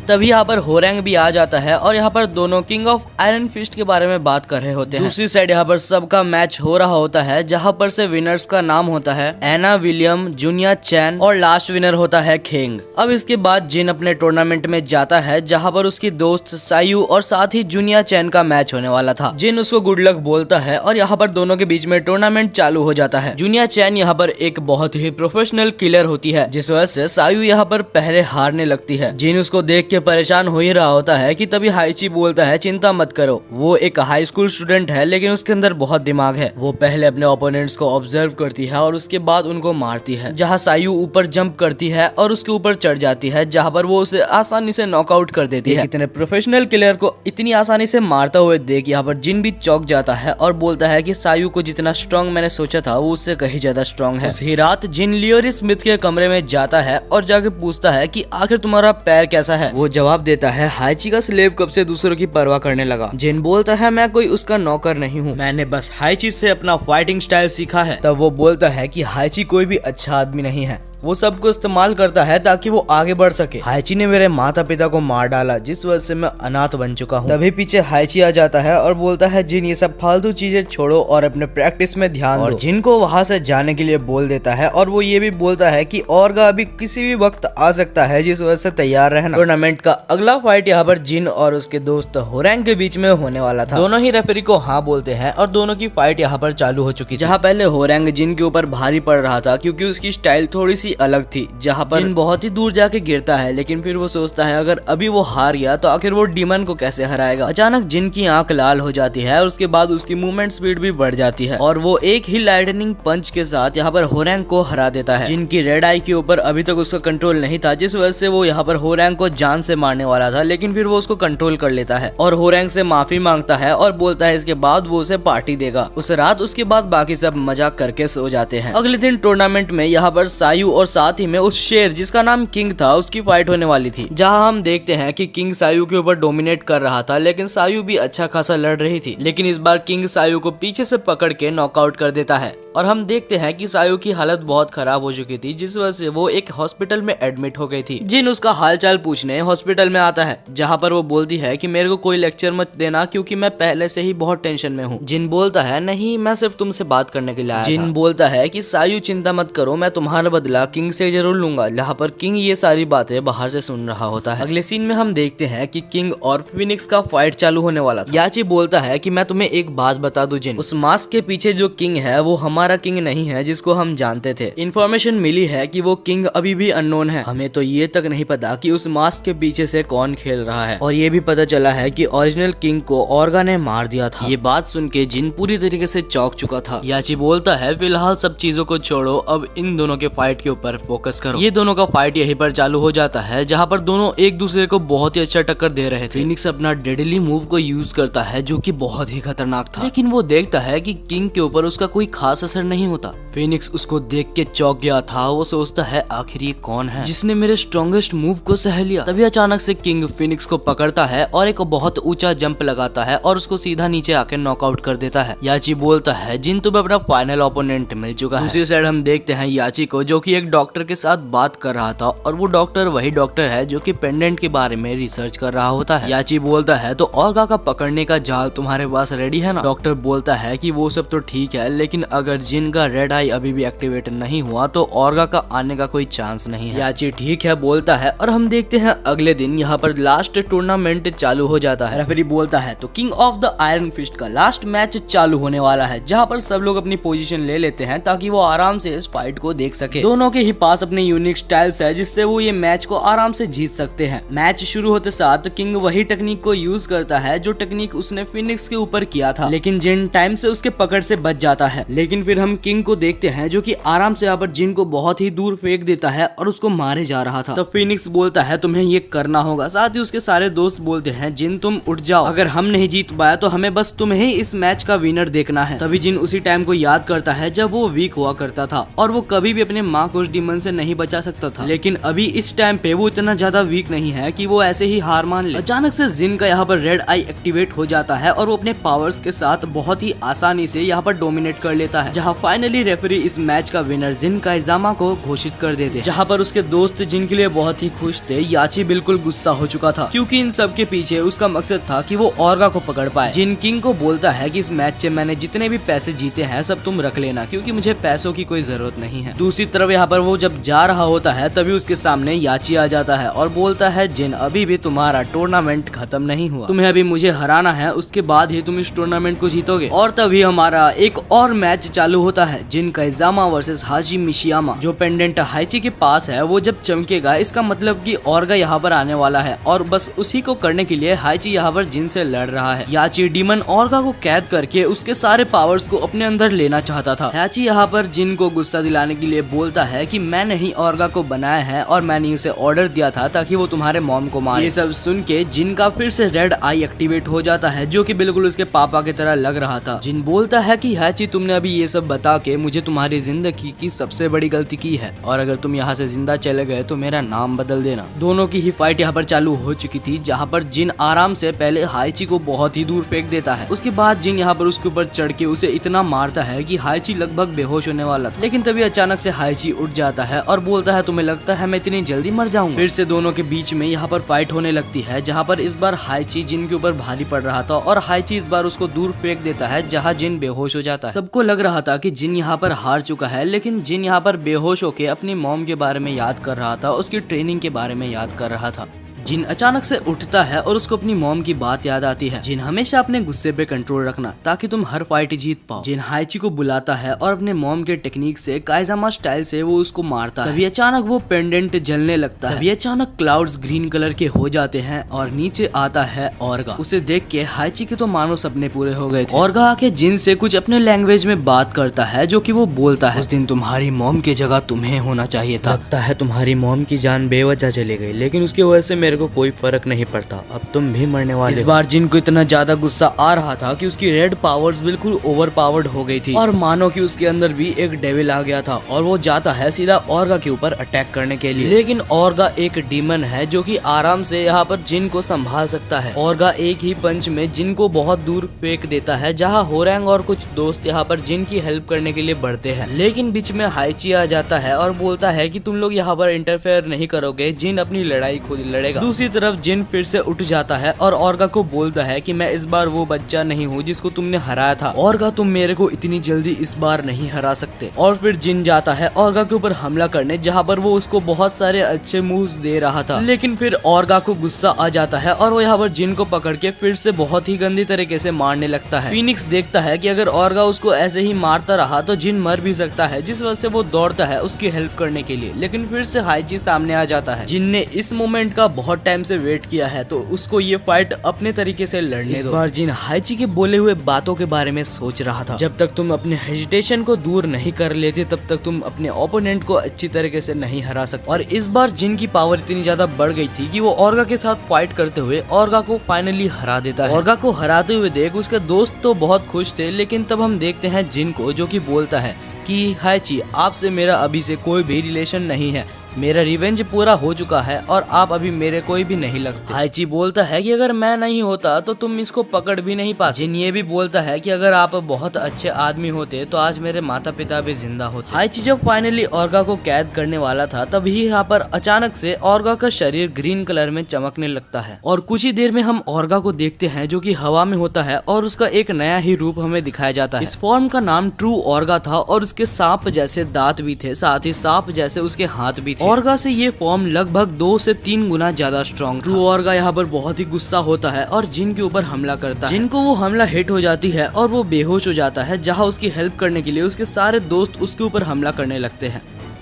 तभी यहाँ पर होरैंग भी आ जाता है और यहाँ पर दोनों किंग ऑफ आयरन फिस्ट के बारे में बात कर रहे होते हैं। दूसरी साइड यहाँ पर सबका मैच हो रहा होता है, जहाँ पर से विनर्स का नाम होता है एना विलियम, जूनिया चैन और लास्ट विनर होता है खेंग। अब इसके बाद जिन अपने टूर्नामेंट में जाता है जहाँ पर उसकी दोस्त सायु और साथ ही जूनिया चैन का मैच होने वाला था। जिन उसको गुड लक बोलता है और यहाँ पर दोनों के बीच में टूर्नामेंट चालू हो जाता है। जूनिया चैन यहाँ पर एक बहुत ही प्रोफेशनल किलर होती है जिस वजह से सायु यहाँ पर पहले हारने लगती है। जिन उसको देख के परेशान हो ही रहा होता है कि तभी हाइची बोलता है चिंता मत करो, वो एक हाई स्कूल स्टूडेंट है लेकिन उसके अंदर बहुत दिमाग है। वो पहले अपने ओपोनेंट्स को ऑब्जर्व करती है और उसके बाद उनको मारती है, जहाँ सायु ऊपर जंप करती है और उसके ऊपर चढ़ जाती है, जहाँ पर वो उसे आसानी से नॉकआउट कर देती है। इतने प्रोफेशनल किलर को इतनी आसानी से मारता हुए देख यहाँ पर जिन भी चौंक जाता है और बोलता है कि सायु को जितना स्ट्रॉन्ग मैंने सोचा था वो उससे कहीं ज्यादा स्ट्रॉन्ग है। उसी रात जिन लियोरी स्मिथ के कमरे में जाता है और जाके पूछता है कि आखिर तुम्हारा पैर कैसा है। वो जवाब देता है हाइची का स्लेव कब से दूसरों की परवाह करने लगा। जिन बोलता है मैं कोई उसका नौकर नहीं हूँ, मैंने बस हाइची से अपना फाइटिंग स्टाइल सीखा है। तब वो बोलता है कि हाइची कोई भी अच्छा आदमी नहीं है, वो सबको इस्तेमाल करता है ताकि वो आगे बढ़ सके। हाइची ने मेरे माता पिता को मार डाला जिस वजह से मैं अनाथ बन चुका हूँ। तभी पीछे हाइची आ जाता है और बोलता है जिन ये सब फालतू चीजें छोड़ो और अपने प्रैक्टिस में ध्यान दो। जिन को वहाँ से जाने के लिए बोल देता है और वो ये भी बोलता है कि ओर्गा अभी किसी भी वक्त आ सकता है जिस वजह से तैयार रहना। टूर्नामेंट का अगला फाइट यहाँ पर जिन और उसके दोस्त होरैंग के बीच में होने वाला था। दोनों ही रेफरी को हाँ बोलते हैं और दोनों की फाइट यहाँ पर चालू हो चुकी है, जहाँ पहले होरैंग जिन के ऊपर भारी पड़ रहा था क्योंकि उसकी स्टाइल थोड़ी सी सी अलग थी, जहाँ पर जिन बहुत ही दूर जाके गिरता है, लेकिन फिर वो सोचता है अगर अभी वो हार गया तो आखिर वो डीमन को कैसे हराएगा। अचानक जिन की आंख लाल हो जाती है और उसके बाद उसकी मूवमेंट स्पीड भी बढ़ जाती है और वो एक ही लाइटनिंग पंच के साथ यहाँ पर होरैंग को हरा देता है। जिनकी रेड आई के ऊपर अभी तक उसका कंट्रोल नहीं था, जिस वजह से वो यहाँ पर होरैंग को जान से मारने वाला था, लेकिन फिर वो उसको कंट्रोल कर लेता है और होरैंग से माफी मांगता है और बोलता है इसके बाद वो उसे पार्टी देगा। उस रात उसके बाद बाकी सब मजाक करके सो जाते हैं। अगले दिन टूर्नामेंट में यहाँ पर सायू और साथ ही में उस शेर जिसका नाम किंग था उसकी फाइट होने वाली थी, जहाँ हम देखते हैं कि किंग सायू के ऊपर डोमिनेट कर रहा था, लेकिन सायू भी अच्छा खासा लड़ रही थी। लेकिन इस बार किंग सायू को पीछे से पकड़ के नॉकआउट कर देता है और हम देखते हैं कि सायू की हालत बहुत खराब हो चुकी थी, जिस वजह से वो एक हॉस्पिटल में एडमिट हो गई थी। जिन उसका हालचाल पूछने हॉस्पिटल में आता है, जहाँ पर वो बोलती है कि मेरे को कोई लेक्चर मत देना क्योंकि मैं पहले से ही बहुत टेंशन में हूँ। जिन बोलता है नहीं, मैं सिर्फ तुमसे बात करने के लिए आया था। जिन बोलता है कि सायू चिंता मत करो, मैं तुम्हारा बदला किंग से जरूर लूंगा। जहाँ पर किंग ये सारी बातें बाहर से सुन रहा होता है। अगले सीन में हम देखते हैं कि किंग और फिनिक्स का फाइट चालू होने वाला था। याची बोलता है कि मैं तुम्हें एक बात बता दूं जिन, उस मास्क के पीछे जो किंग है वो हमारा किंग नहीं है जिसको हम जानते थे। इन्फॉर्मेशन मिली है कि वो किंग अभी भी अननोन है। हमें तो ये तक नहीं पता कि उस मास्क के पीछे से कौन खेल रहा है, और ये भी पता चला है कि ओरिजिनल किंग को ऑर्गा ने मार दिया था। ये बात सुन के जिन पूरी तरीके से चौंक चुका था। याची बोलता है फिलहाल सब चीजों को छोड़ो, अब इन दोनों के फाइट के ऊपर फोकस करो। ये दोनों का फाइट यहीं पर चालू हो जाता है, जहाँ पर दोनों एक दूसरे को बहुत ही अच्छा टक्कर दे रहे थे। फिनिक्स अपना डेडली मूव को यूज करता है जो कि बहुत ही खतरनाक था, लेकिन वो देखता है कि किंग के ऊपर उसका कोई खास असर नहीं होता। फिनिक्स उसको देख के चौंक गया था। वो सोचता है आखिर ये कौन है जिसने मेरे स्ट्रॉन्गेस्ट मूव को सह लिया। तभी अचानक से किंग फिनिक्स को पकड़ता है और एक बहुत ऊंचा जंप लगाता है और उसको सीधा नीचे आके नॉकआउट कर देता है। याची बोलता है जिन तुम्हें अपना फाइनल ओपोनेंट मिल चुका है। दूसरी साइड हम देखते हैं याची को, जो कि एक डॉक्टर के साथ बात कर रहा था, और वो डॉक्टर वही डॉक्टर है जो कि पेंडेंट के बारे में रिसर्च कर रहा होता है। याची बोलता है तो ऑर्गा का पकड़ने का जाल तुम्हारे पास रेडी है ना? डॉक्टर बोलता है कि वो सब तो ठीक है, लेकिन अगर जिन का रेड आई अभी भी एक्टिवेट नहीं हुआ तो ऑर्गा का आने का कोई चांस नहीं है। याची ठीक है बोलता है और हम देखते हैं अगले दिन यहाँ पर लास्ट टूर्नामेंट चालू हो जाता है। रेफरी बोलता है तो king of the iron fist का लास्ट मैच चालू होने वाला है, जहाँ पर सब लोग अपनी पोजीशन ले लेते हैं ताकि वो आराम से इस फाइट को देख सके। दोनों के ही पास अपने यूनिक स्टाइल्स है जिससे वो ये मैच को आराम से जीत सकते हैं। मैच शुरू होते साथ किंग वही टेक्निक को यूज करता है जो टेक्निक उसने फिनिक्स के ऊपर किया था, लेकिन जिन टाइम से उसके पकड़ से बच जाता है। लेकिन फिर हम किंग को देखते हैं जो कि आराम से यहाँ पर जिन को बहुत ही दूर फेंक देता है और उसको मारे जा रहा था। तो फिनिक्स बोलता है तुम्हें ये करना होगा। साथ ही उसके सारे दोस्त बोलते हैं जिन तुम उठ जाओ, अगर हम नहीं जीत पाया तो हमें बस तुम्हें ही इस मैच का विनर देखना है। तभी जिन उसी टाइम को याद करता है जब वो वीक हुआ करता था और वो कभी भी अपने माँ को उस डीमन से नहीं बचा सकता था, लेकिन अभी इस टाइम पे वो इतना ज्यादा वीक नहीं है कि वो ऐसे ही हार मान ले। अचानक से जिन का यहाँ पर रेड आई एक्टिवेट हो जाता है और वो अपने पावर्स के साथ बहुत ही आसानी से यहाँ पर डोमिनेट कर लेता है, जहाँ फाइनली रेफरी इस मैच का विनर जिन काइजामा को घोषित कर देते। जहाँ पर उसके दोस्त जिनके लिए बहुत ही खुश थे, याची बिल्कुल गुस्सा हो चुका था क्योंकि इन सब के पीछे उसका मकसद था कि वो ऑर्गा को पकड़ पाए। जिन किंग को बोलता है कि इस मैच से मैंने जितने भी पैसे जीते हैं सब तुम रख लेना क्योंकि मुझे पैसों की कोई जरूरत नहीं है। दूसरी तरफ यहाँ पर वो जब जा रहा होता है तभी उसके सामने याची आ जाता है और बोलता है जिन अभी भी तुम्हारा टूर्नामेंट खत्म नहीं हुआ, तुम्हें अभी मुझे हराना है, उसके बाद ही तुम इस टूर्नामेंट को जीतोगे। और तभी हमारा एक और मैच चालू होता है, जिन काइजामा वर्सेस हाजी मिशियामा। जो पेंडेंट हाइची के पास है वो जब चमकेगा इसका मतलब कि ऑर्गा यहाँ पर आने वाला है और बस उसी को करने के लिए हाइची यहाँ पर जिन से लड़ रहा है। याची डीमन ऑर्गा को कैद करके उसके सारे पावर्स को अपने अंदर लेना चाहता था। याची यहाँ पर जिन को गुस्सा दिलाने के लिए बोलता है कि मैंने ही ऑर्गा को बनाया है और मैंने उसे ऑर्डर दिया था ताकि वो तुम्हारे मॉम को मारे। ये सब सुन के जिन का फिर से रेड आई एक्टिवेट हो जाता है जो कि बिल्कुल उसके पापा की तरह लग रहा था। जिन बोलता है कि याची तुमने अभी ये सब बता के मुझे तुम्हारी जिंदगी की सबसे बड़ी गलती की है और अगर तुम यहाँ से जिंदा चले गए तो मेरा नाम बदल देना। दोनों की ही फाइट यहाँ पर चालू हो चुकी थी, जहाँ पर जिन आराम से पहले हाइची को बहुत ही दूर फेंक देता है। उसके बाद जिन यहाँ पर उसके ऊपर चढ़ के उसे इतना मारता है कि हाइची लगभग बेहोश होने वाला था, लेकिन तभी अचानक से हाइची उठ जाता है और बोलता है तुम्हें लगता है मैं इतनी जल्दी मर जाऊंगा। फिर से दोनों के बीच में यहाँ पर फाइट होने लगती है, जहाँ पर इस बार हाइची जिन के ऊपर भारी पड़ रहा था और हाइची इस बार उसको दूर फेंक देता है, जहाँ जिन बेहोश हो जाता है। सबको लग रहा था कि जिन यहाँ पर हार चुका है, लेकिन जिन यहाँ पर बेहोश होके अपनी मॉम के बारे में याद कर रहा था, उसकी ट्रेनिंग के बारे में याद कर रहा था। जिन अचानक से उठता है और उसको अपनी मॉम की बात याद आती है। जिन हमेशा अपने गुस्से पे कंट्रोल रखना ताकि तुम हर फाइट जीत पाओ। जिन हाइची को बुलाता है और अपने मॉम के टेक्निक से काइजामा स्टाइल से वो उसको मारता है। तभी अचानक वो पेंडेंट जलने लगता है। तभी अचानक क्लाउड्स ग्रीन कलर के हो जाते हैं और नीचे आता है ऑर्गा। उसे देख के हाइची के तो मानो सपने पूरे हो गए थे। ऑर्गा आके जिन से कुछ अपने लैंग्वेज में बात करता है, जो कि वो बोलता है, उस दिन तुम्हारी मॉम की जगह तुम्हें होना चाहिए था। लगता है तुम्हारी मॉम की जान बेवजह चली गई, लेकिन उसकी वजह से मेरे को कोई फर्क नहीं पड़ता। अब तुम भी मरने वाले। इस बार जिन को इतना ज्यादा गुस्सा आ रहा था कि उसकी रेड पावर्स बिल्कुल ओवर पावर्ड हो गई थी और मानो कि उसके अंदर भी एक डेविल आ गया था और वो जाता है सीधा ऑर्गा के ऊपर अटैक करने के लिए। लेकिन ऑर्गा एक डीमन है जो कि आराम से यहाँ पर जिन को संभाल सकता है। ऑर्गा एक ही पंच में जिन को बहुत दूर फेंक देता है, जहाँ होरैंग और कुछ दोस्त यहाँ पर जिन की हेल्प करने के लिए बढ़ते हैं। लेकिन बीच में हाइची आ जाता है और बोलता है कि तुम लोग यहाँ पर इंटरफेयर नहीं करोगे, जिन अपनी लड़ाई खुद लड़ेगा। दूसरी तरफ जिन फिर से उठ जाता है और ऑर्गा को बोलता है कि मैं इस बार वो बच्चा नहीं हूँ जिसको तुमने हराया था। ऑर्गा, तुम मेरे को इतनी जल्दी इस बार नहीं हरा सकते। और फिर जिन जाता है ऑर्गा के ऊपर हमला करने, जहाँ पर वो उसको बहुत सारे अच्छे मूव्स दे रहा था। लेकिन फिर ऑर्गा को गुस्सा आ जाता है और वो यहाँ पर जिन को पकड़ के फिर से बहुत ही गंदी तरीके से मारने लगता है। फीनिक्स देखता है कि अगर ऑर्गा उसको ऐसे ही मारता रहा तो जिन मर भी सकता है, जिस वजह से वो दौड़ता है उसकी हेल्प करने के लिए। लेकिन फिर से हाइची सामने आ जाता है। जिन ने इस मोमेंट का बहुत टाइम से वेट किया है, तो उसको ये फाइट अपने तरीके से लड़ने दो। इस बार जिन हाइची के बोले हुए बातों के बारे में सोच रहा था। जब तक तुम अपने हेजिटेशन को दूर नहीं कर लेते, तब तक तुम अपने ओपोनेंट को अच्छी तरीके से नहीं हरा सकते। और इस बार जिन की पावर इतनी ज्यादा बढ़ गई थी कि वो ऑर्गा के साथ फाइट करते हुए ऑर्गा को फाइनली हरा देता है। ऑर्गा को हराते हुए देख उसके दोस्त तो बहुत खुश थे, लेकिन तब हम देखते हैं जिन को, जो कि बोलता है कि हाइची, आपसे मेरा अभी से कोई भी रिलेशन नहीं है। मेरा रिवेंज पूरा हो चुका है और आप अभी मेरे कोई भी नहीं लगते। हाइची बोलता है कि अगर मैं नहीं होता तो तुम इसको पकड़ भी नहीं पाते। जिन ये भी बोलता है कि अगर आप बहुत अच्छे आदमी होते तो आज मेरे माता पिता भी जिंदा होते। हाइची जब फाइनली ऑर्गा को कैद करने वाला था, तभी यहाँ पर अचानक से ऑर्गा का शरीर ग्रीन कलर में चमकने लगता है और कुछ ही देर में हम ऑर्गा को देखते हैं, जो कि हवा में होता है और उसका एक नया ही रूप हमें दिखाया जाता है। इस फॉर्म का नाम ट्रू ऑर्गा था और उसके सांप जैसे दांत भी थे, साथ ही सांप जैसे उसके हाथ भी थे। ऑर्गा से ये फॉर्म लगभग 2 से 3 गुना ज्यादा स्ट्रॉन्ग। ट्रू ऑर्गा यहाँ पर बहुत ही गुस्सा होता है और जिन के ऊपर हमला करता है। जिन को वो हमला हिट हो जाती है और वो बेहोश हो जाता है, जहाँ उसकी हेल्प करने के लिए उसके सारे दोस्त उसके ऊपर हमला करने लगते हैं।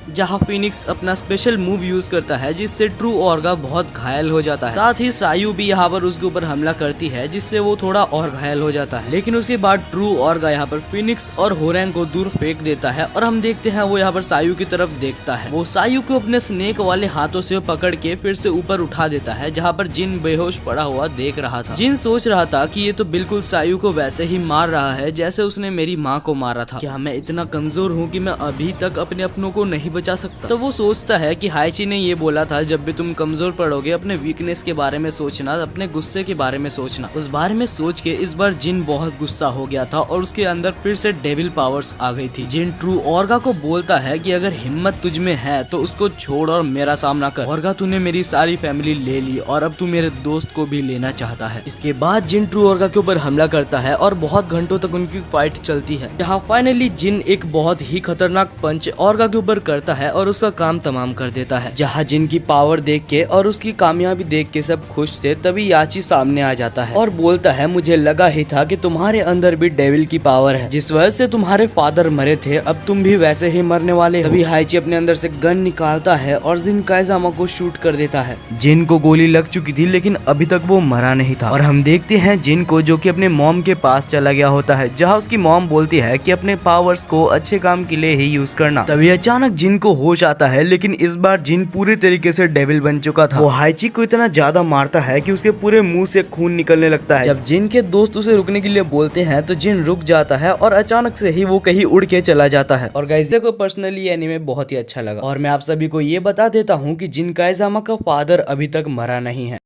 जहाँ फिनिक्स अपना स्पेशल मूव यूज करता है, जिससे ट्रू ऑर्गा बहुत घायल हो जाता है। साथ ही सायू भी यहाँ पर उसके ऊपर हमला करती है, जिससे वो थोड़ा और घायल हो जाता है। लेकिन उसके बाद ट्रू ऑर्गा यहाँ पर फिनिक्स और होरैंग को दूर फेंक देता है और हम देखते हैं वो यहाँ पर सायू की तरफ देखता है। वो सायू को अपने स्नेक वाले हाथों से पकड़ के फिर से ऊपर उठा देता है, जहाँ पर जिन बेहोश पड़ा हुआ देख रहा था। जिन सोच रहा था कि ये तो बिल्कुल सायू को वैसे ही मार रहा है जैसे उसने मेरी माँ को मारा था। क्या मैं इतना कमजोर हूँ कि मैं अभी तक अपने अपनों को नहीं बचा सकता? तो वो सोचता है कि हाइची ने ये बोला था, जब भी तुम कमजोर पड़ोगे अपने वीकनेस के बारे में सोचना, अपने गुस्से के बारे में सोचना। उस बारे में सोच के इस बार जिन बहुत गुस्सा हो गया था और उसके अंदर फिर से डेविल पावर्स आ गई थी। जिन ट्रू ऑर्गा को बोलता है कि अगर हिम्मत तुझ में है तो उसको छोड़ और मेरा सामना कर। ऑर्गा, तूने मेरी सारी फैमिली ले ली और अब तू मेरे दोस्त को भी लेना चाहता है। इसके बाद जिन ट्रू ऑर्गा के ऊपर हमला करता है और बहुत घंटों तक उनकी फाइट चलती है, जहाँ फाइनली जिन एक बहुत ही खतरनाक पंच ऑर्गा के ऊपर करता है और उसका काम तमाम कर देता है। जहाँ जिन की पावर देख के और उसकी कामयाबी देख के सब खुश थे, तभी याची सामने आ जाता है और बोलता है, मुझे लगा ही था कि तुम्हारे अंदर भी डेविल की पावर है, जिस वजह से तुम्हारे फादर मरे थे, अब तुम भी वैसे ही मरने वाले। तभी हाइची अपने अंदर से गन निकालता है और जिन काइजामा को शूट कर देता है। जिन को गोली लग चुकी थी, लेकिन अभी तक वो मरा नहीं था। और हम देखते हैं जिन को, जो कि अपने मॉम के पास चला गया होता है, जहाँ उसकी मॉम बोलती है कि अपने पावर्स को अच्छे काम के लिए ही यूज करना। तभी अचानक जिन को होश आता है, लेकिन इस बार जिन पूरी तरीके से डेविल बन चुका था। वो हाइची को इतना ज्यादा मारता है कि उसके पूरे मुंह से खून निकलने लगता है। जब जिन के दोस्त उसे रुकने के लिए बोलते हैं, तो जिन रुक जाता है और अचानक से ही वो कहीं उड़ के चला जाता है। और गाइस, को पर्सनली ये एनीमे बहुत ही अच्छा लगा और मैं आप सभी को ये बता देता हूँ कि जिन काइजामा का फादर अभी तक मरा नहीं है।